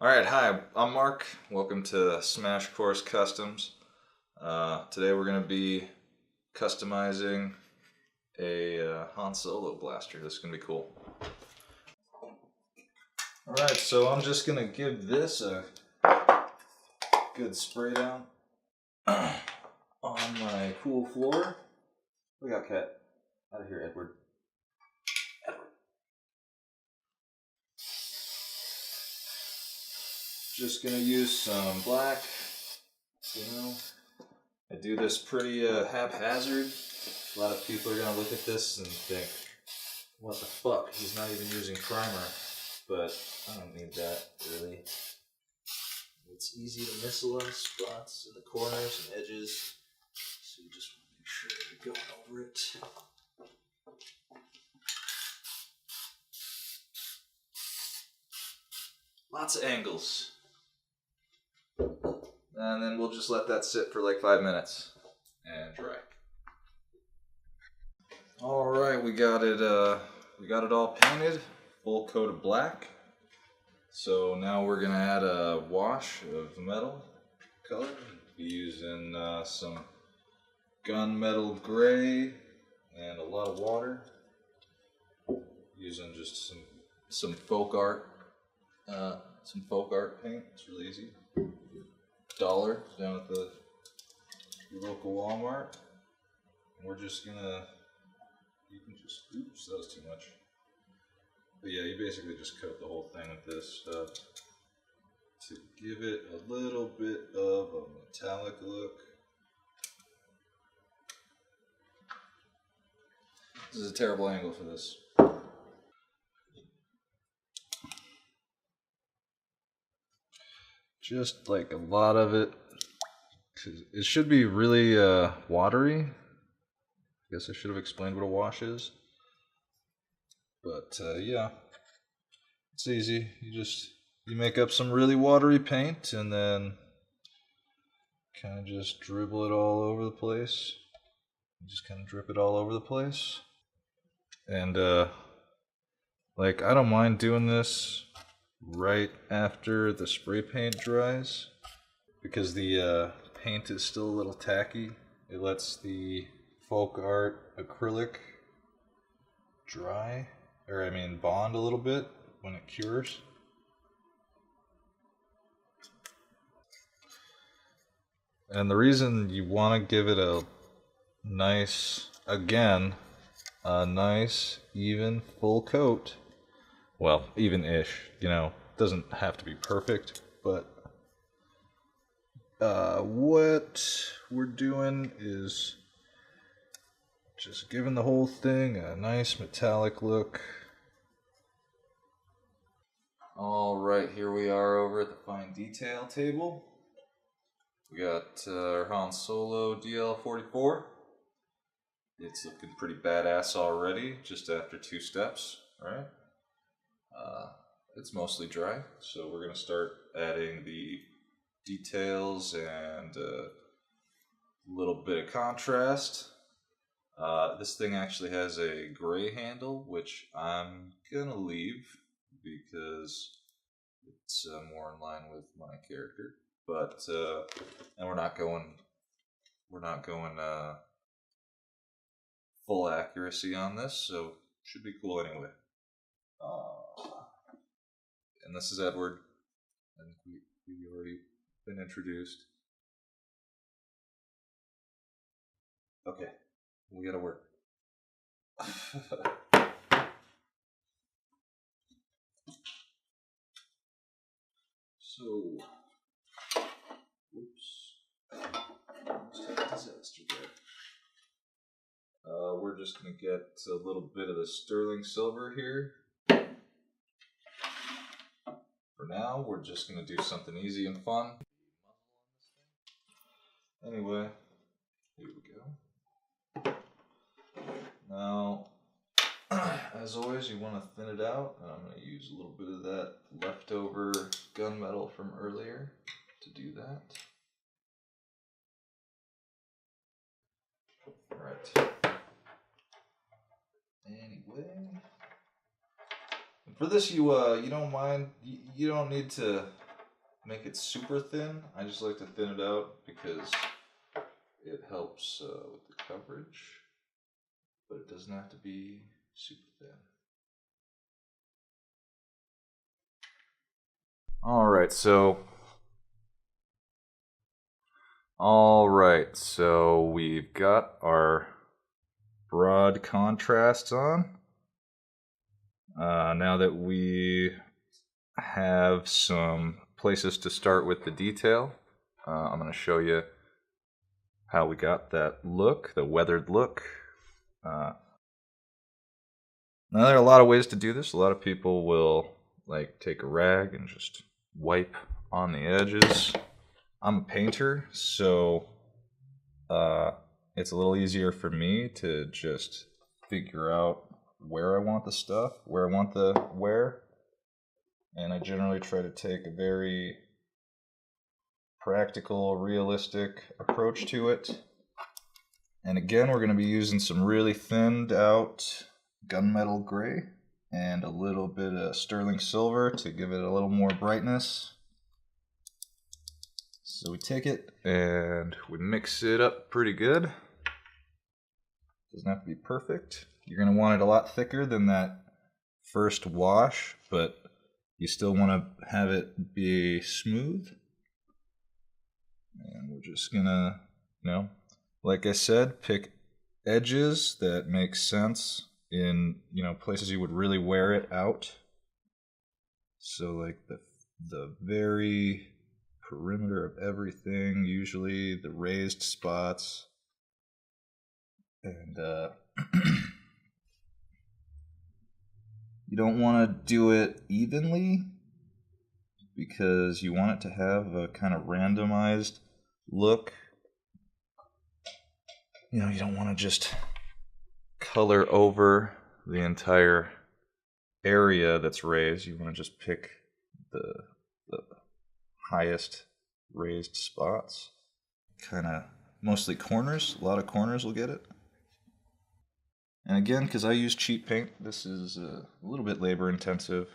Alright, hi, I'm Mark. Welcome to Smash Course Customs. Today we're going to be customizing a Han Solo blaster. This is going to be cool. Alright, so I'm just going to give this a good spray down on my cool floor. We got cat. Out of here, Edward. Just gonna use some black, I do this pretty haphazard. A lot of people are gonna look at this and think, what the fuck, he's not even using primer. But I don't need that, really. It's easy to miss a lot of spots in the corners and edges, so you just want to make sure you're going over it. Lots of angles. And then we'll just let that sit for like 5 minutes and dry. All right, we got it all painted, full coat of black. So now we're gonna add a wash of metal color. Be using some gunmetal gray and a lot of water. Using just some folk art paint. It's really easy. $1 down at the local Walmart. And we're just gonna, oops, that was too much. But yeah, you basically just coat the whole thing with this stuff to give it a little bit of a metallic look. This is a terrible angle for this. Just like a lot of it. It should be really watery. I guess I should have explained what a wash is. But yeah, it's easy. You make up some really watery paint and then kind of just dribble it all over the place. Just kind of drip it all over the place. And like, I don't mind doing this right after the spray paint dries because the paint is still a little tacky. It lets the folk art acrylic dry, bond a little bit when it cures. And the reason you want to give it a nice, even full coat, well, even-ish, doesn't have to be perfect, but what we're doing is just giving the whole thing a nice metallic look. Alright, here we are over at the fine detail table. We got our Han Solo DL-44. It's looking pretty badass already, just after 2 steps, right? It's mostly dry, so we're going to start adding the details and a little bit of contrast. This thing actually has a gray handle, which I'm going to leave because it's more in line with my character. But and we're not going full accuracy on this, so should be cool anyway. And this is Edward. I think we've already been introduced. Okay, we gotta work. So, whoops, almost had a disaster there. We're just gonna get a little bit of the sterling silver here. For now, we're just gonna do something easy and fun. Anyway, here we go. Now, as always, you want to thin it out, and I'm going to use a little bit of that leftover gunmetal from earlier to do that. Alright. Anyway, for this, you don't mind. You don't need to make it super thin. I just like to thin it out because it helps with the coverage, but it doesn't have to be super thin. Alright, so we've got our broad contrasts on. Now that we have some places to start with the detail, I'm going to show you how we got that look, the weathered look. Now there are a lot of ways to do this. A lot of people will like take a rag and just wipe on the edges. I'm a painter, so it's a little easier for me to just figure out where I want the stuff, where I want the wear, and I generally try to take a very practical, realistic approach to it. And again, we're going to be using some really thinned out gunmetal gray and a little bit of sterling silver to give it a little more brightness. So we take it and we mix it up pretty good. Doesn't have to be perfect. You're going to want it a lot thicker than that first wash, but you still want to have it be smooth. And we're just going to, like I said, pick edges that make sense in, places you would really wear it out. So like the very perimeter of everything, usually the raised spots. And you don't want to do it evenly because you want it to have a kind of randomized look. You don't want to just color over the entire area that's raised. You want to just pick the highest raised spots. Kind of mostly corners. A lot of corners will get it. And again, because I use cheap paint, this is a little bit labor intensive,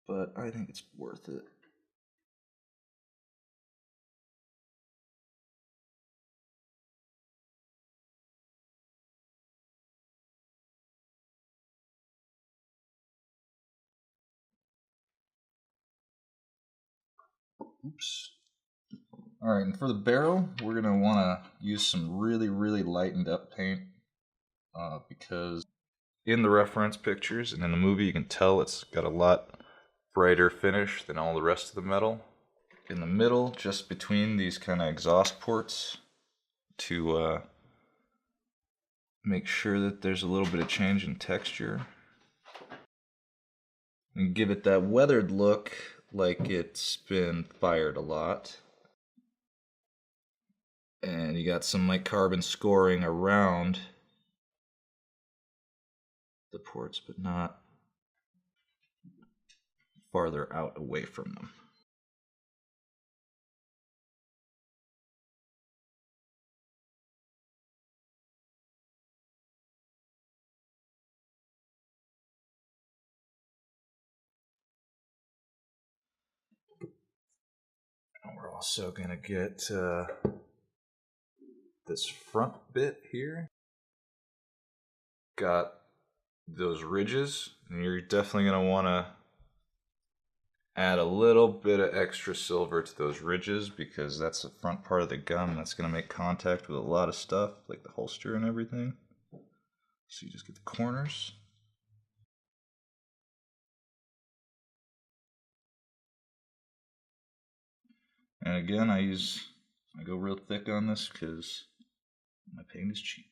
but I think it's worth it. Oops. Alright, and for the barrel, we're going to want to use some really, really lightened up paint because in the reference pictures and in the movie you can tell it's got a lot brighter finish than all the rest of the metal. In the middle, just between these kind of exhaust ports, to make sure that there's a little bit of change in texture. And give it that weathered look like it's been fired a lot. And you got some like carbon scoring around the ports, but not farther out away from them. And we're also going to get this front bit here. Got those ridges, and you're definitely going to want to add a little bit of extra silver to those ridges because that's the front part of the gun. That's going to make contact with a lot of stuff, like the holster and everything. So you just get the corners. And again, I go real thick on this because my paint is cheap.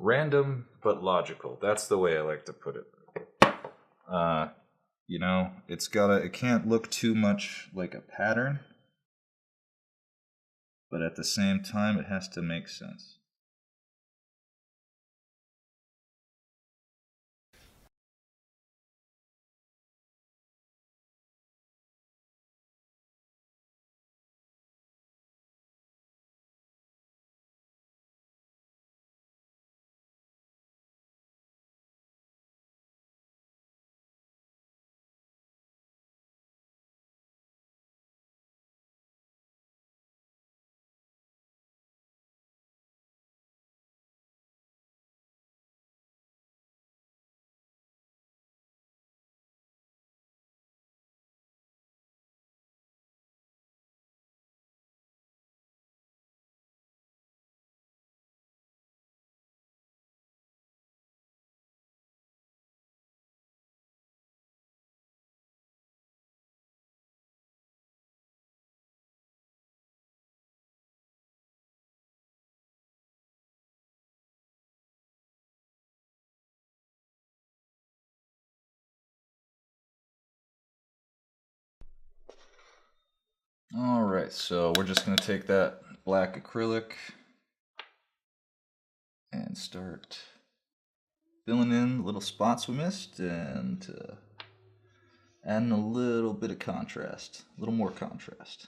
Random but logical. That's the way I like to put it. It can't look too much like a pattern, but at the same time, it has to make sense. Alright, so we're just going to take that black acrylic and start filling in little spots we missed and adding a little bit of contrast, a little more contrast.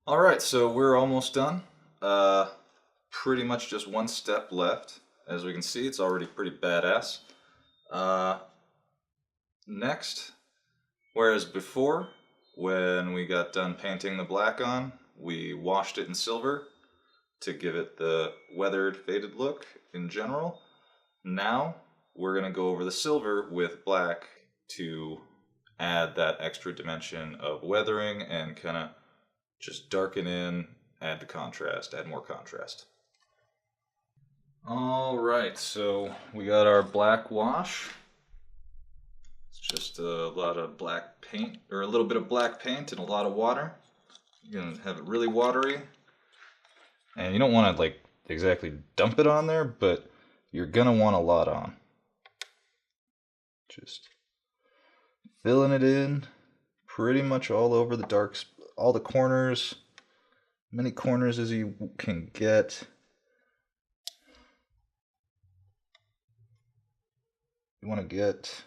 Alright, so we're almost done. Pretty much just one step left. As we can see, it's already pretty badass. Next, whereas before, when we got done painting the black on, we washed it in silver to give it the weathered, faded look in general. Now, we're going to go over the silver with black to add that extra dimension of weathering and kind of just darken in, add the contrast, add more contrast. Alright, so we got our black wash. It's just a lot of black paint, or a little bit of black paint and a lot of water. You're going to have it really watery. And you don't want to like exactly dump it on there, but you're going to want a lot on. Just filling it in pretty much all over the darks, all the corners, many corners as you can get. You want to get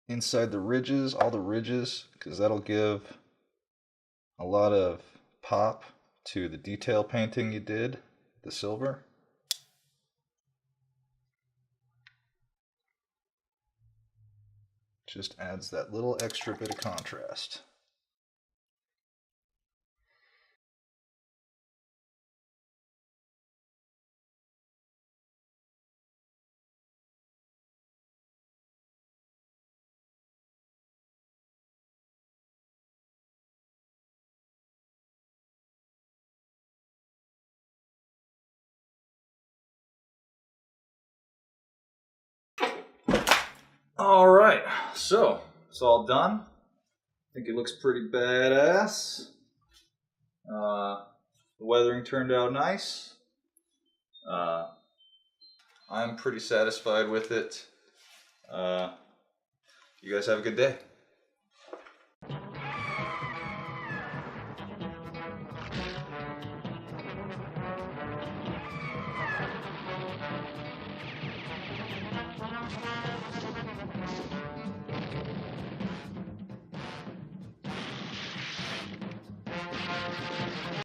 inside the ridges, all the ridges, because that'll give a lot of pop to the detail painting you did, the silver. Just adds that little extra bit of contrast. Alright, so it's all done. I think it looks pretty badass. The weathering turned out nice. I'm pretty satisfied with it. You guys have a good day.